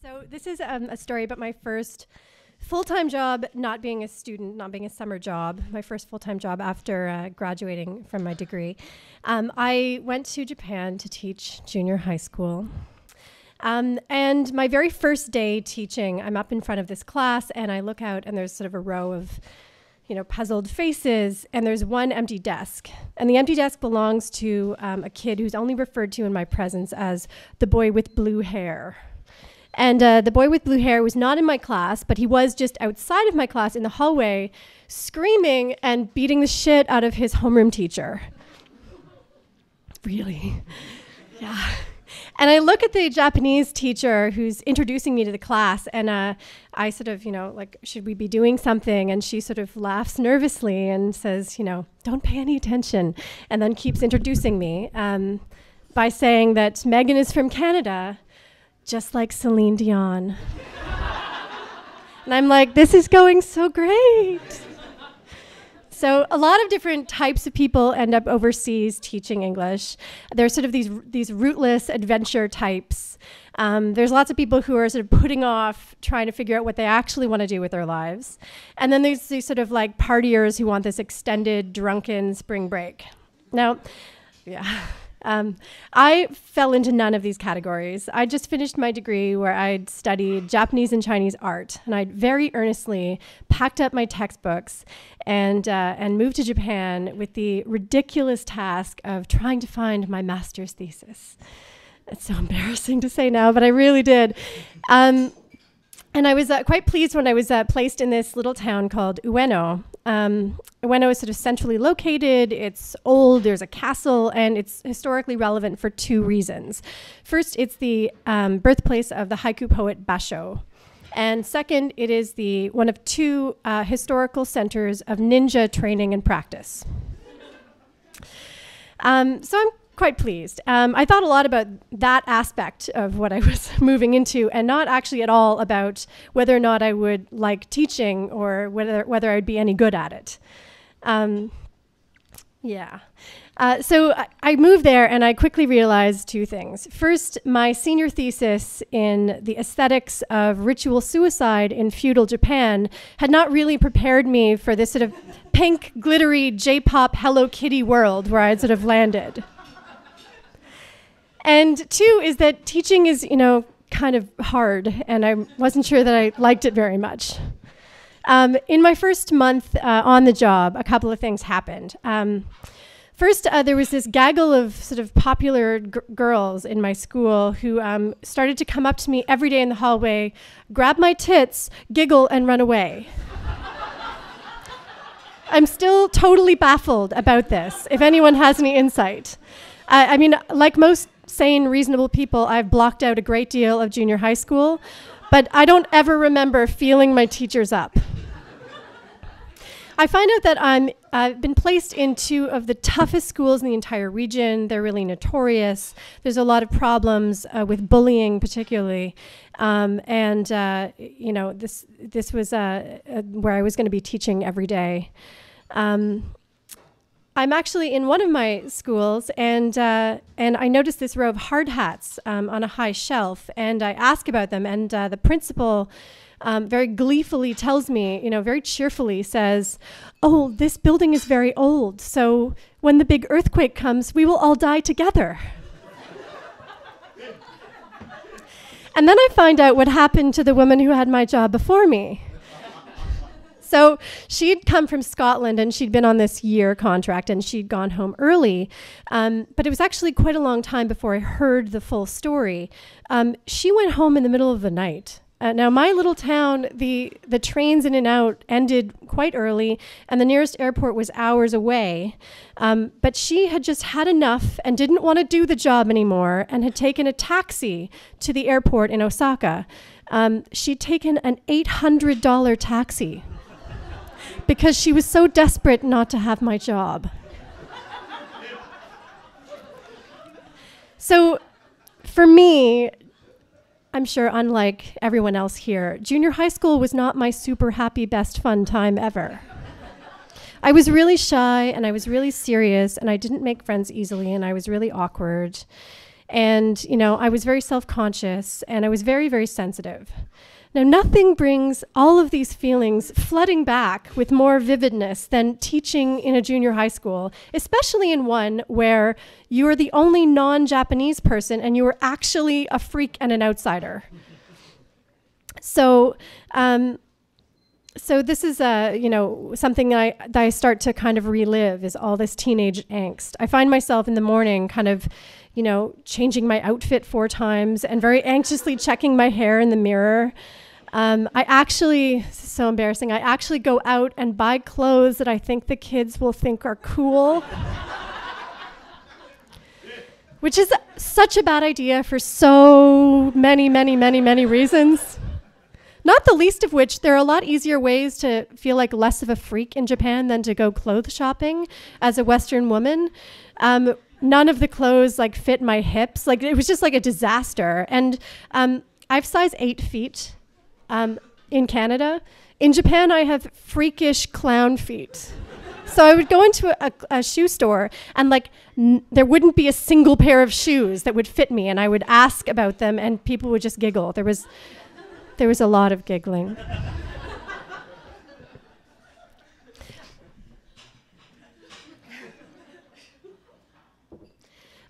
So this is a story about my first full-time job, not being a student, not being a summer job, my first full-time job after graduating from my degree. I went to Japan to teach junior high school. And my very first day teaching, I'm up in front of this class and I look out and there's sort of a row of, puzzled faces, and there's one empty desk. And the empty desk belongs to a kid who's only referred to in my presence as the boy with blue hair. And the boy with blue hair was not in my class, but he was just outside of my class in the hallway, screaming and beating the shit out of his homeroom teacher. Really? Yeah. And I look at the Japanese teacher who's introducing me to the class, and I sort of, should we be doing something? And she sort of laughs nervously and says, don't pay any attention, and then keeps introducing me by saying that Megan is from Canada, just like Celine Dion. And I'm like, this is going so great. So a lot of different types of people end up overseas teaching English. There's sort of these rootless adventure types. There's lots of people who are sort of putting off trying to figure out what they actually want to do with their lives. And then there's these sort of like partiers who want this extended drunken spring break. Now, yeah. I fell into none of these categories. I just finished my degree where I'd studied Japanese and Chinese art, and I'd very earnestly packed up my textbooks and moved to Japan with the ridiculous task of trying to find my master's thesis. It's so embarrassing to say now, but I really did. And I was quite pleased when I was placed in this little town called Ueno. Ueno is sort of centrally located, it's old, there's a castle, and it's historically relevant for two reasons. First, it's the birthplace of the haiku poet Basho. And second, it is one of two historical centers of ninja training and practice. So I'm quite pleased. I thought a lot about that aspect of what I was moving into, and not actually at all about whether or not I would like teaching or whether I'd be any good at it. So I moved there, and I quickly realized two things. First, my senior thesis in the aesthetics of ritual suicide in feudal Japan had not really prepared me for this sort of pink, glittery J-pop Hello Kitty world where I'd sort of landed. And two is that teaching is, kind of hard, and I wasn't sure that I liked it very much. In my first month on the job, a couple of things happened. First, there was this gaggle of sort of popular girls in my school who started to come up to me every day in the hallway, grab my tits, giggle, and run away. I'm still totally baffled about this, if anyone has any insight. I mean, like most sane, reasonable people, I've blocked out a great deal of junior high school, but I don't ever remember feeling my teachers up. I find out that I've been placed in two of the toughest schools in the entire region. They're really notorious. There's a lot of problems with bullying, particularly. This was where I was going to be teaching every day. I'm actually in one of my schools, and I noticed this row of hard hats on a high shelf, and I ask about them, and the principal very gleefully tells me, very cheerfully says, "Oh, this building is very old, so when the big earthquake comes, we will all die together." And then I find out what happened to the woman who had my job before me. So she'd come from Scotland, and she'd been on this year contract, and she'd gone home early. But it was actually quite a long time before I heard the full story. She went home in the middle of the night. Now, my little town, the trains in and out ended quite early, and the nearest airport was hours away. But she had just had enough and didn't want to do the job anymore, and had taken a taxi to the airport in Osaka. She'd taken an $800 taxi because she was so desperate not to have my job. So for me, I'm sure unlike everyone else here, junior high school was not my super happy, best fun time ever. I was really shy, and I was really serious, and I didn't make friends easily, and I was really awkward. And, you know, I was very self-conscious and I was very, very sensitive. Now, nothing brings all of these feelings flooding back with more vividness than teaching in a junior high school, especially in one where you are the only non-Japanese person and you are actually a freak and an outsider. So this is you know, something that I start to kind of relive, is all this teenage angst. I find myself in the morning kind of, you know, changing my outfit 4 times and very anxiously checking my hair in the mirror. This is so embarrassing, I actually go out and buy clothes that I think the kids will think are cool. Which is such a bad idea for so many, many, many, many reasons. Not the least of which, there are a lot easier ways to feel like less of a freak in Japan than to go clothes shopping as a Western woman. None of the clothes like fit my hips. Like, it was just like a disaster. And I have size 8 feet in Canada. In Japan, I have freakish clown feet. So I would go into a shoe store and like there wouldn't be a single pair of shoes that would fit me, and I would ask about them and people would just giggle. There was a lot of giggling.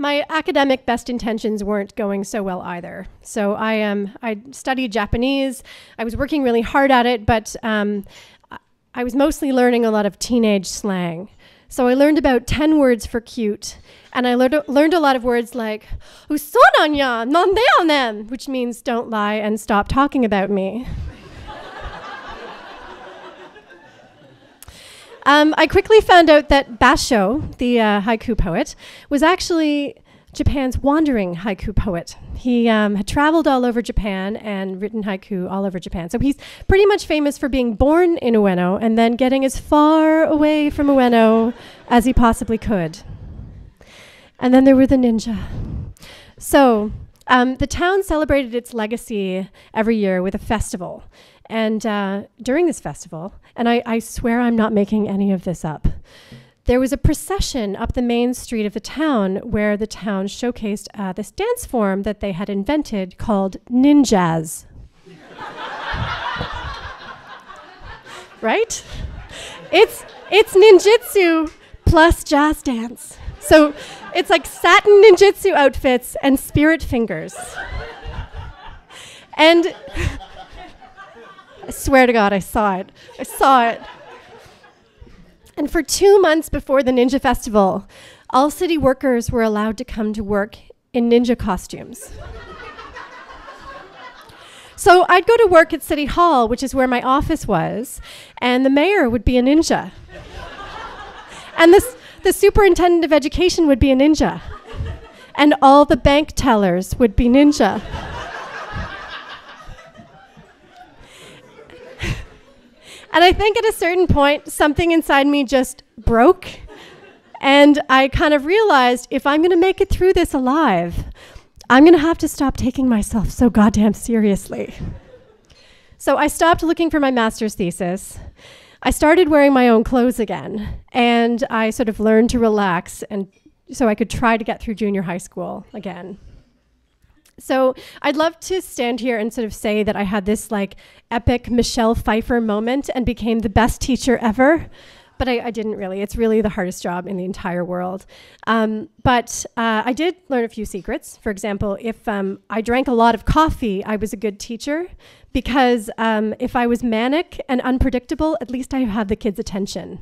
My academic best intentions weren't going so well either. So I studied Japanese. I was working really hard at it, but I was mostly learning a lot of teenage slang. So I learned about 10 words for cute, and I learned a lot of words like "usonanya nandeyonen," which means don't lie and stop talking about me. I quickly found out that Basho, the haiku poet, was actually Japan's wandering haiku poet. He had traveled all over Japan and written haiku all over Japan. So he's pretty much famous for being born in Ueno and then getting as far away from Ueno as he possibly could. And then there were the ninja. So the town celebrated its legacy every year with a festival. And during this festival, and I swear I'm not making any of this up, there was a procession up the main street of the town where the town showcased this dance form that they had invented called ninjazz. Right? It's ninjutsu plus jazz dance. So it's like satin ninjutsu outfits and spirit fingers. And I swear to God, I saw it. I saw it. And for 2 months before the Ninja Festival, all city workers were allowed to come to work in ninja costumes. So I'd go to work at City Hall, which is where my office was, and the mayor would be a ninja. And the superintendent of education would be a ninja. And all the bank tellers would be ninja. And I think at a certain point, something inside me just broke. And I kind of realized, if I'm going to make it through this alive, I'm going to have to stop taking myself so goddamn seriously. So I stopped looking for my master's thesis. I started wearing my own clothes again. And I sort of learned to relax, and so I could try to get through junior high school again. So I'd love to stand here and sort of say that I had this like epic Michelle Pfeiffer moment and became the best teacher ever, but I didn't really. It's really the hardest job in the entire world. But I did learn a few secrets. For example, if I drank a lot of coffee, I was a good teacher, because if I was manic and unpredictable, at least I had the kids' attention.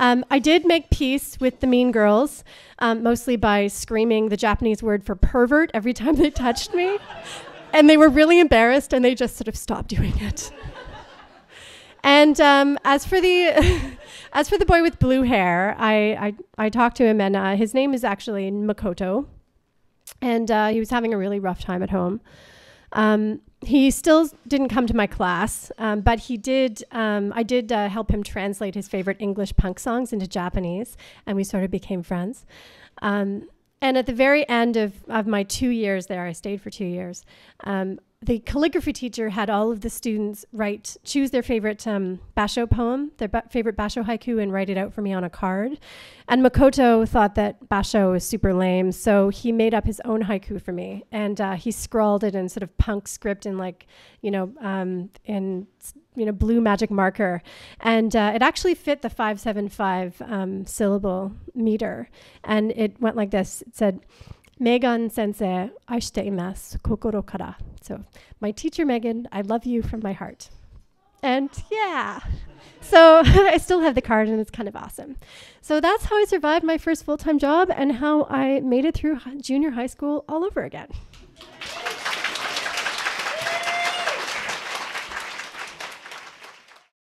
I did make peace with the mean girls, mostly by screaming the Japanese word for pervert every time they touched me. And they were really embarrassed, and they just sort of stopped doing it. And as for the boy with blue hair, I talked to him, and his name is actually Makoto. And he was having a really rough time at home. He still didn't come to my class, but he did. I did help him translate his favorite English punk songs into Japanese, and we sort of became friends. And at the very end of my 2 years there, I stayed for 2 years, the calligraphy teacher had all of the students choose their favorite basho poem, their favorite basho haiku, and write it out for me on a card. And Makoto thought that basho was super lame, so he made up his own haiku for me. And he scrawled it in sort of punk script in blue magic marker. And it actually fit the 575 syllable meter. And it went like this. It said, Megan sensei, aishite imasu, kokoro kara. So, my teacher Megan, I love you from my heart. And yeah, so I still have the card and it's kind of awesome. So that's how I survived my first full-time job and how I made it through junior high school all over again.